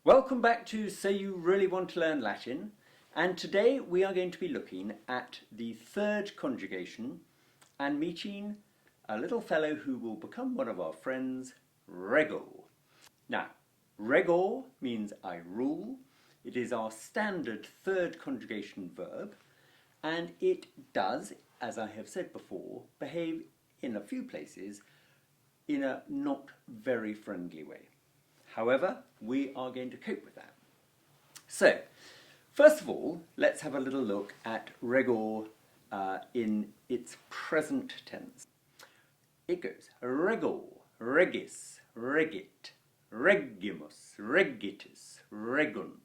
Welcome back to So You Really Want to Learn Latin, and today we are going to be looking at the third conjugation and meeting a little fellow who will become one of our friends, rego. Now, rego means I rule. It is our standard third conjugation verb, and it does, as I have said before, behave in a few places in a not very friendly way. However, we are going to cope with that. So, first of all, let's have a little look at rego in its present tense. It goes rego, regis, regit, regimus, regitis, regunt.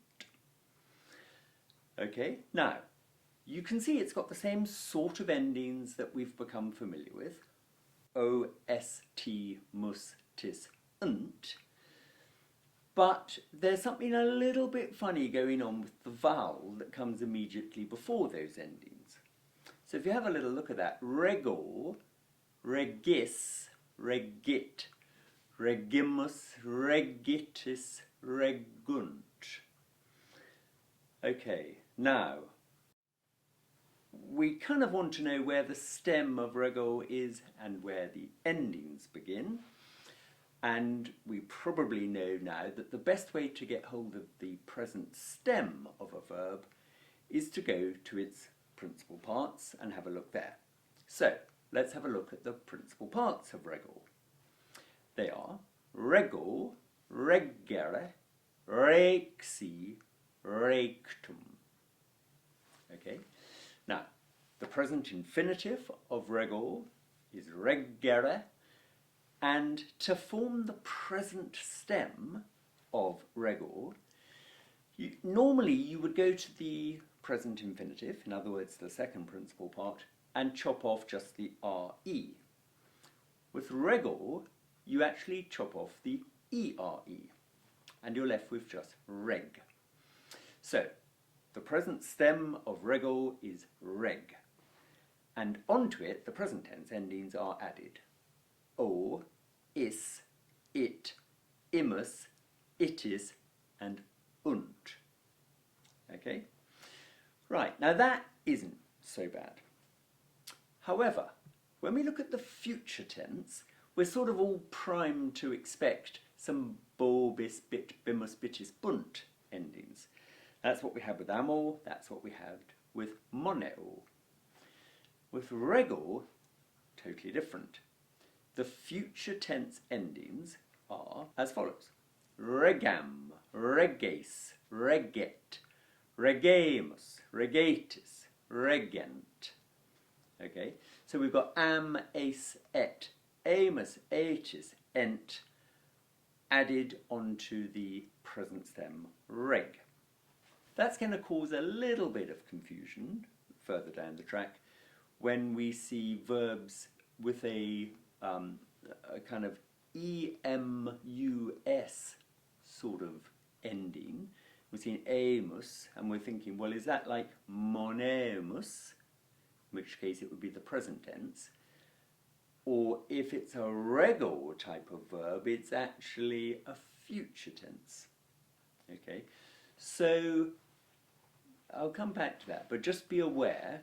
Okay, now, you can see it's got the same sort of endings that we've become familiar with. O-S-T, mus, tis, unt. But there's something a little bit funny going on with the vowel that comes immediately before those endings. So if you have a little look at that, rego, regis, regit, regimus, regitis, regunt. Okay, now, we kind of want to know where the stem of rego is and where the endings begin. And we probably know now that the best way to get hold of the present stem of a verb is to go to its principal parts and have a look there. So, let's have a look at the principal parts of rego. They are rego, regere, rexi, rectum. Okay, now the present infinitive of rego is regere, and to form the present stem of rego, normally you would go to the present infinitive, in other words the second principal part, and chop off just the re. With rego, you actually chop off the ere, and you're left with just reg. So, the present stem of rego is reg, and onto it the present tense endings are added. O, is, it, imus, itis, and unt. Okay? Right, now that isn't so bad. However, when we look at the future tense, we're sort of all primed to expect some bo, bis, bit, bimus, bitis, bunt endings. That's what we have with amo, that's what we had with moneo. With rego, totally different. The future tense endings are as follows. Regam, reges, reget, regemus, regatis, regent. Okay, so we've got am, ace, et, amus, aetis, ent added onto the present stem reg. That's going to cause a little bit of confusion further down the track when we see verbs with a kind of emus sort of ending. We're seeing amus, and we're thinking, well, is that like monemus, in which case it would be the present tense, or if it's a rego type of verb, it's actually a future tense. Okay, so I'll come back to that, but just be aware,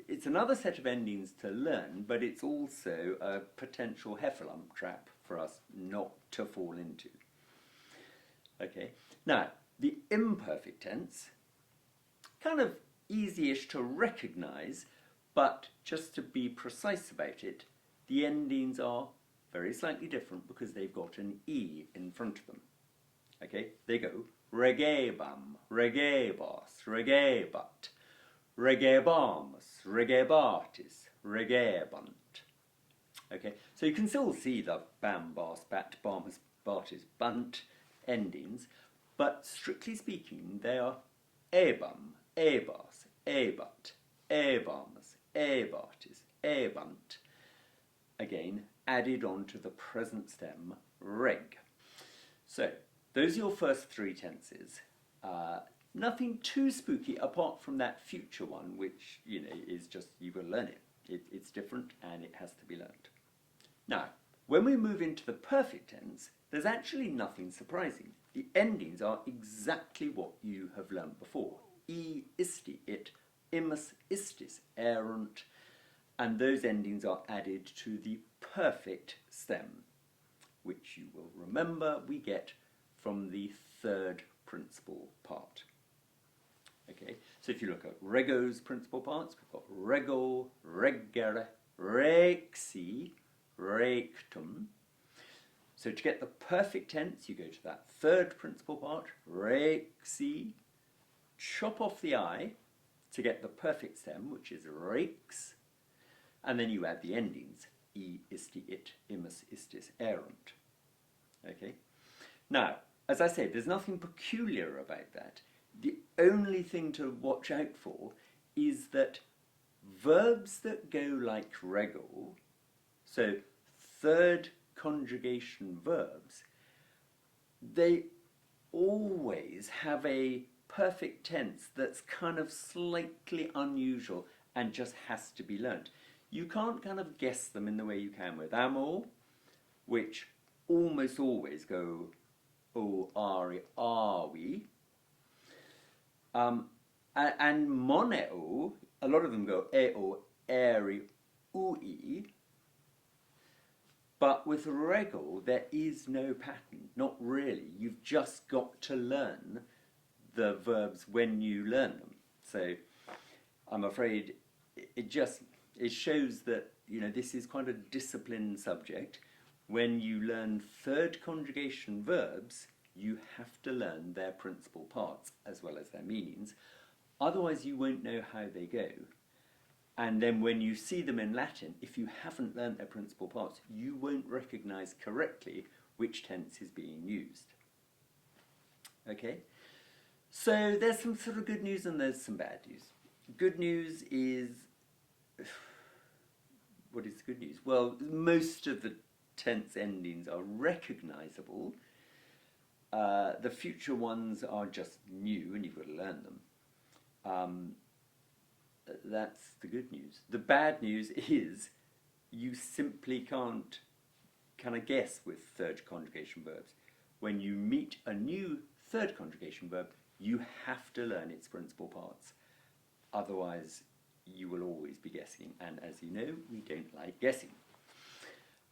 it's another set of endings to learn, but it's also a potential heffalump trap for us not to fall into. Okay, now the imperfect tense, kind of easy-ish to recognise, but just to be precise about it, the endings are very slightly different because they've got an e in front of them. Okay, they go regebam, regebas, regebat, regebamus, regebatis, regebunt. Okay, so you can still see the bam, bas, bat, bamus, batis, bunt endings, but strictly speaking they are ebam, ebas, ebat, ebamus, ebatis, ebunt. Again, added on to the present stem reg. So, those are your first three tenses. Nothing too spooky apart from that future one, which, you know, is just, you will learn it. It's different and it has to be learned. Now, when we move into the perfect tense, there's actually nothing surprising. The The endings are exactly what you have learnt before. Isti, it, imus, istis, erunt, and those endings are added to the perfect stem, which you will remember we get from the third principal part. Okay, so if you look at rego's principal parts, we've got rego, reggere, rexi, rectum. So to get the perfect tense, you go to that third principal part, rexi, chop off the I to get the perfect stem, which is rex, and then you add the endings, isti, it, imus, istis, erunt. Okay? Now, as I said, there's nothing peculiar about that. The only thing to watch out for is that verbs that go like rego, so third conjugation verbs, they always have a perfect tense that's kind of slightly unusual and just has to be learnt. You can't kind of guess them in the way you can with amo, which almost always go o, are we. And moneo, a lot of them go eo, eri, ui. But with rego, there is no pattern, not really. You've just got to learn the verbs when you learn them. So I'm afraid it shows that, you know, this is quite a disciplined subject. When you learn third conjugation verbs, you have to learn their principal parts as well as their meanings. Otherwise, you won't know how they go. And then when you see them in Latin, if you haven't learnt their principal parts, you won't recognise correctly which tense is being used. Okay? So there's some sort of good news and there's some bad news. Good news is... What is good news? Well, most of the tense endings are recognisable. The future ones are just new and you've got to learn them. That's the good news. The bad news is you simply can't kind of guess with third conjugation verbs. When you meet a new third conjugation verb, you have to learn its principal parts. Otherwise, you will always be guessing. And as you know, we don't like guessing.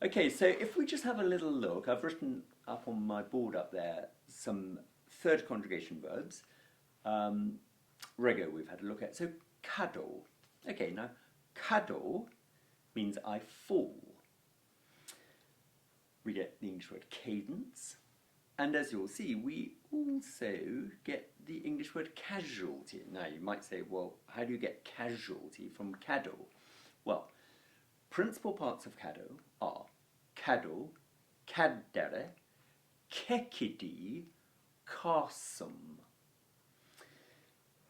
Okay, so if we just have a little look, I've written up on my board up there some third conjugation verbs. Rego we've had a look at. So cado. Okay, now cado means I fall. We get the English word cadence. And as you'll see, we also get the English word casualty. Now you might say, well, how do you get casualty from cado? Well, principal parts of cado are cado, cadere, kekidi, carsum.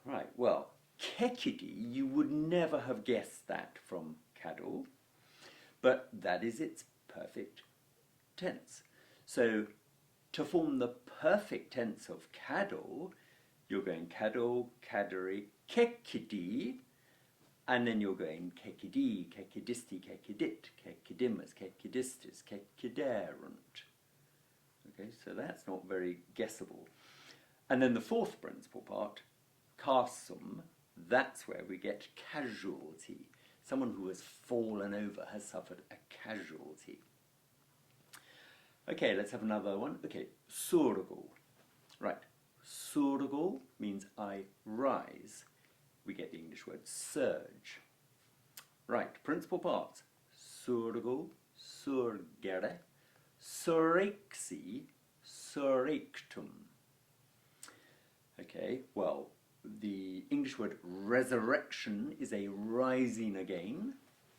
Right, well, kekidi, you would never have guessed that from cado, but that is its perfect tense. So to form the perfect tense of cado, you're going cado, cadere, kekidi, and then you're going kekidi, kekidisti, kekidit, kekidimus, kekidistis, kekiderunt. Okay, so that's not very guessable. And then the fourth principal part, carsum, that's where we get casualty. Someone who has fallen over has suffered a casualty. Okay, let's have another one. Okay, surgo. Right, surgo means I rise. We get the English word surge. Right, principal parts. Surgo, surgere, surrexi, surrectum. Okay, well, the English word resurrection is a rising again,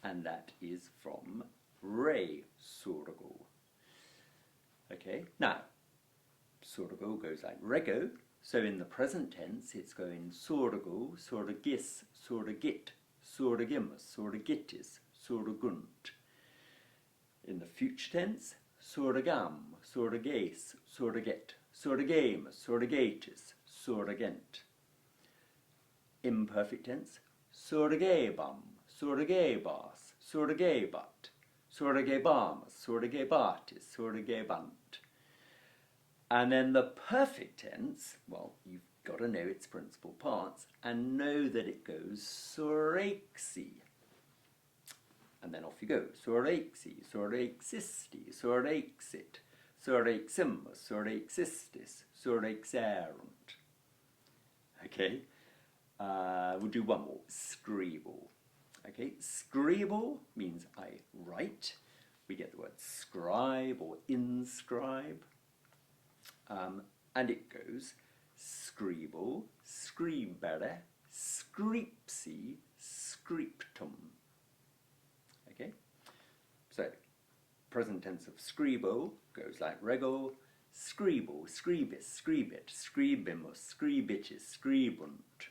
and that is from re surgo. Okay, now, surgo goes like rego, so in the present tense it's going surgo, surgis, surgit, surgimus, surgitis, surgunt. In the future tense, surgam, surges, surget, surgamus, surgatis, surgent. Imperfect tense, surgebam, surgebas, surgebat, surgebamus, surgebatis, surgebant. And then the perfect tense, well, you've got to know its principal parts and know that it goes sorexi. And then off you go. Sorexi, sorexisti, sorexit, soreximus, sorexistis, sorexerunt. Okay, we'll do one more. Scribble. Okay, scribble means I write. We get the word scribe or inscribe. And it goes scribble, scribere, scripsi, scriptum. Okay, so present tense of scribo goes like rego, scribo, scribis, scribit, scribimus, scribitis, scribunt.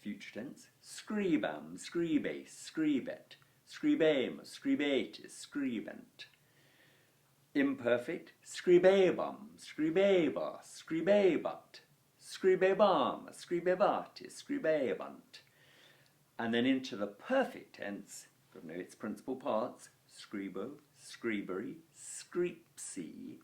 Future tense, scribam, scribe, scribet, scribemus, scribetis, scribent. Imperfect, scribebam, scribeba, scribebat, scribebam, scribebatis, scribebant. And then into the perfect tense, got to know its principal parts, scribo, scribery, scripsi.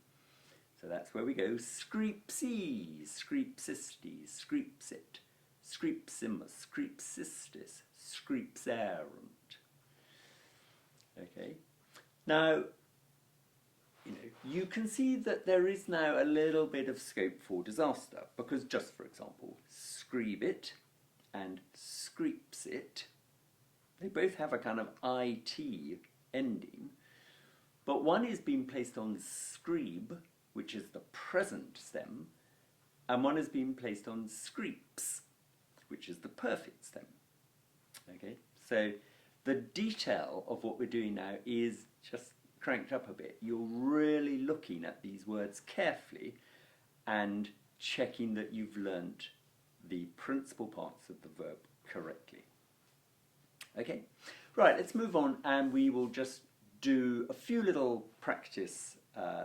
So that's where we go, scripsi, scripsisti, scripsit, scripsimus, scripsistis, scripserunt. Okay, now, you can see that there is now a little bit of scope for disaster, because just for example, scribit and scripsit, they both have a kind of it ending, but one is being placed on scrib, which is the present stem, and one is being placed on scrips, which is the perfect stem. Okay, so the detail of what we're doing now is just cranked up a bit. You're really looking at these words carefully and checking that you've learnt the principal parts of the verb correctly. Okay, right, let's move on and we will just do a few little practice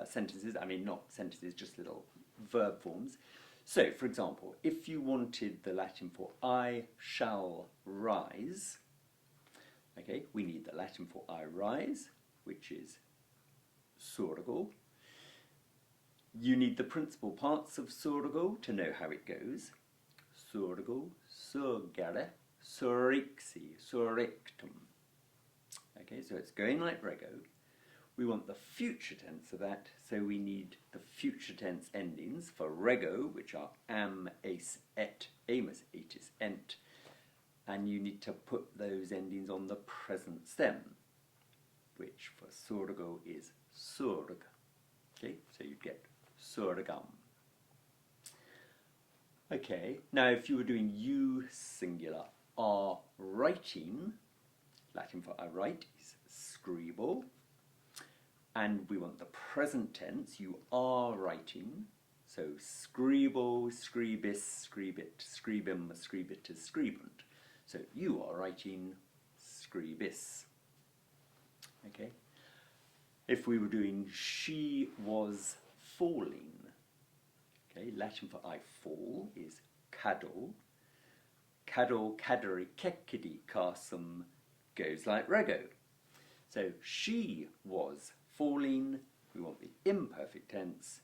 sentences. I mean, not sentences, just little verb forms. So, for example, if you wanted the Latin for I shall rise, okay, we need the Latin for I rise, which is surgo. You need the principal parts of surgo to know how it goes. Surgo, surgere, surrexi, surrectum. Okay, so it's going like rego. We want the future tense of that, so we need the future tense endings for rego, which are am, ace, et, amus, atis, ent. And you need to put those endings on the present stem, which for surgo is surg. Okay, so you get surgam. Okay, now if you were doing you singular, are writing, Latin for I write is scribo, and we want the present tense, you are writing, so scribo, scribis, scribit, scribim, scribitus, scribunt. So you are writing scribis. Okay. If we were doing she was falling, okay, Latin for I fall is cado. Cado, cadere, cecidi, carsum goes like rego. So she was falling, we want the imperfect tense,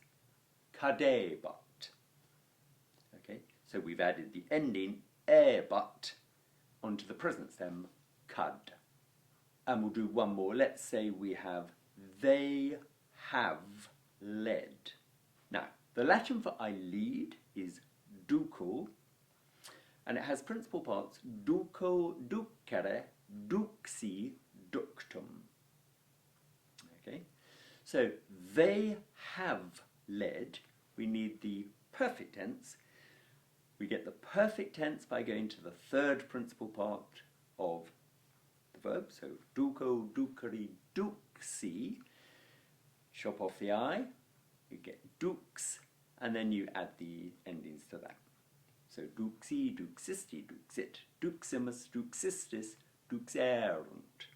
cadebat. Okay, so we've added the ending ebat onto the present stem, cad. And we'll do one more. Let's say we have they have led. Now, the Latin for I lead is duco, and it has principal parts duco, ducere, duxi, ductum. Okay, so they have led. We need the perfect tense. We get the perfect tense by going to the third principal part of the verb, so duco, duceri, duxi. Chop off the I, you get dux, and then you add the endings to that. So duxi, duxisti, duxit, duximus, duxistis, duxerunt.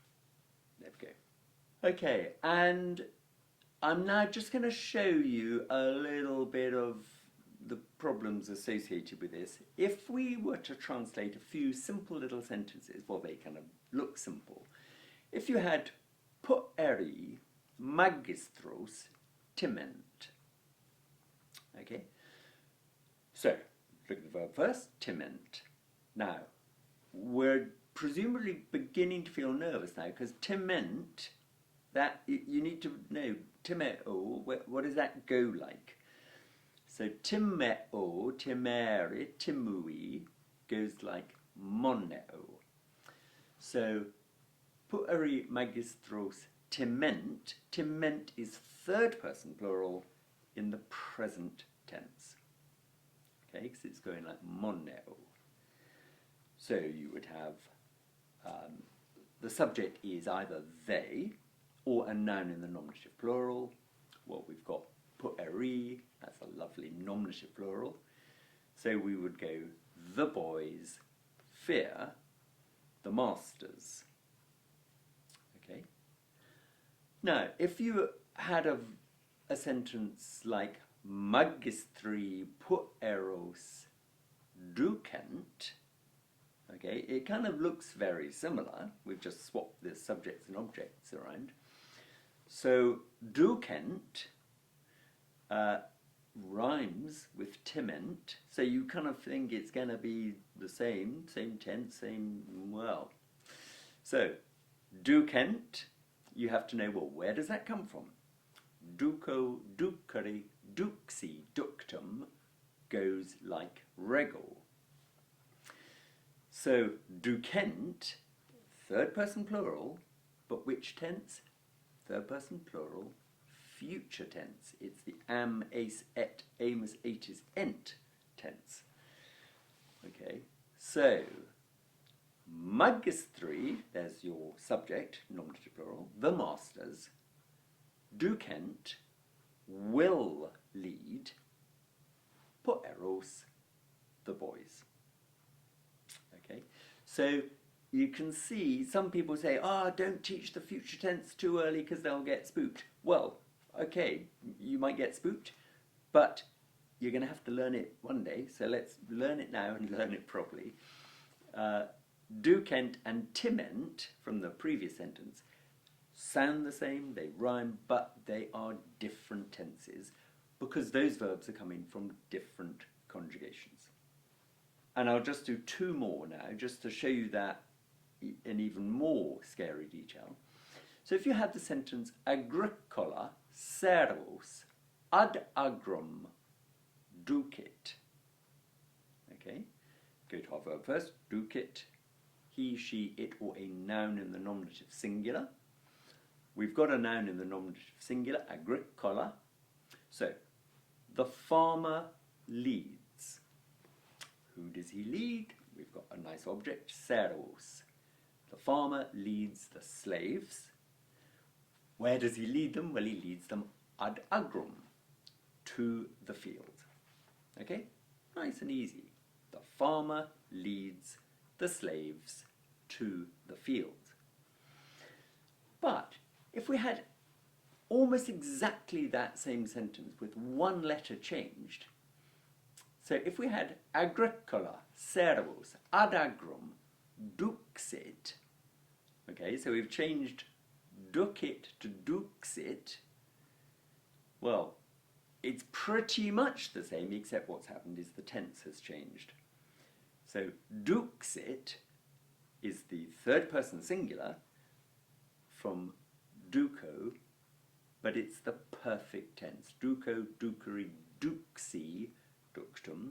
There we go. Okay, and I'm now just going to show you a little bit of the problems associated with this. If we were to translate a few simple little sentences, well, they kind of look simple. If you had pueri magistros timent, Okay? So, look at the verb first, timent. Now, we're presumably beginning to feel nervous now, because timent, that you need to know, timeo, what does that go like? So timeo, timere, timui goes like moneo. So pueri magistros timent, timent is third person plural in the present tense. Okay, because it's going like moneo. So you would have the subject is either they or a noun in the nominative plural. Well, we've got pueri, that's a lovely nominative plural. So we would go the boys fear the masters. Okay. Now, if you had a sentence like magistri pueros ducent, okay, it kind of looks very similar. We've just swapped the subjects and objects around. So ducent rhymes with timent, so you kind of think it's going to be the same tense, well. So ducent, you have to know, well, where does that come from? Duco, ducere, duxi, ductum goes like rego. So ducent, third person plural, but which tense? Third person plural, future tense. It's the am, ace, et, amus, atis, ent tense. Okay, so magistri, there's your subject, nominative plural, the masters, ducent, will lead, pueros, the boys. Okay, so you can see some people say, don't teach the future tense too early because they'll get spooked. Well, okay, you might get spooked, but you're going to have to learn it one day, so let's learn it now and learn it properly. Ducent and timent, from the previous sentence, sound the same, they rhyme, but they are different tenses because those verbs are coming from different conjugations. And I'll just do two more now, just to show you that in even more scary detail. So if you have the sentence agricola servus ad agrum ducit. Okay, go to our verb first, ducit, he, she, it, or a noun in the nominative singular. We've got a noun in the nominative singular, agricola. So, the farmer leads. Who does he lead? We've got a nice object, servus. The farmer leads the slaves. Where does he lead them? Well, he leads them ad agrum, to the field. Okay? Nice and easy. The farmer leads the slaves to the field. But if we had almost exactly that same sentence with one letter changed, so if we had agricola servus ad agrum duxit, okay, so we've changed ducit to duxit, well, it's pretty much the same, except what's happened is the tense has changed. So duxit is the third person singular from duco, but it's the perfect tense. Duco, ducere, duxi, ductum.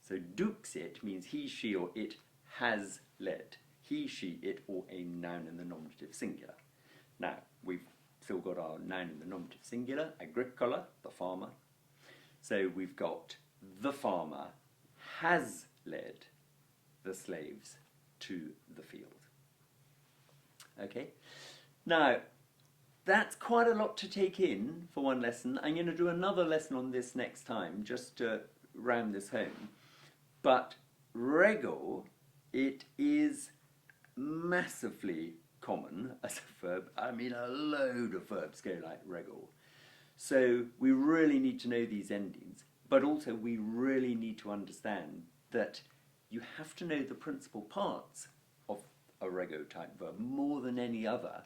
So duxit means he, she, or it has led. He, she, it, or a noun in the nominative singular. Now, we've still got our noun in the nominative singular, agricola, the farmer. So we've got the farmer has led the slaves to the field. Okay? Now, that's quite a lot to take in for one lesson. I'm going to do another lesson on this next time, just to round this home. But rego, it is massively common as a verb. I mean, a load of verbs go like rego. So we really need to know these endings, but also we really need to understand that you have to know the principal parts of a rego type verb more than any other,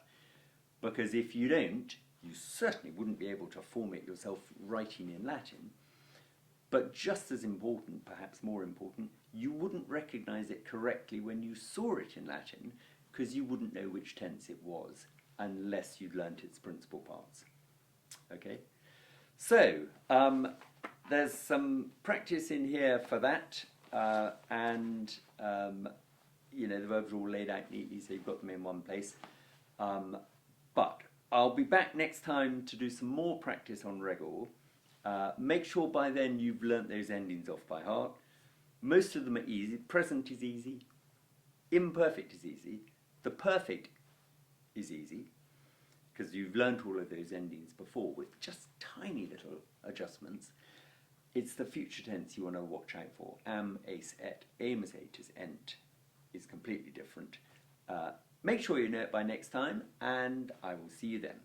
because if you don't, you certainly wouldn't be able to form it yourself writing in Latin. But just as important, perhaps more important, you wouldn't recognise it correctly when you saw it in Latin, because you wouldn't know which tense it was unless you'd learnt its principal parts. Okay? So, there's some practice in here for that, and you know, the verbs are all laid out neatly, so you've got them in one place. But I'll be back next time to do some more practice on rego. Make sure by then you've learnt those endings off by heart. Most of them are easy. Present is easy. Imperfect is easy. The perfect is easy, because you've learnt all of those endings before with just tiny little adjustments. It's the future tense you want to watch out for. Am, ace, et, aim, aetus, ent is completely different. Make sure you know it by next time, and I will see you then.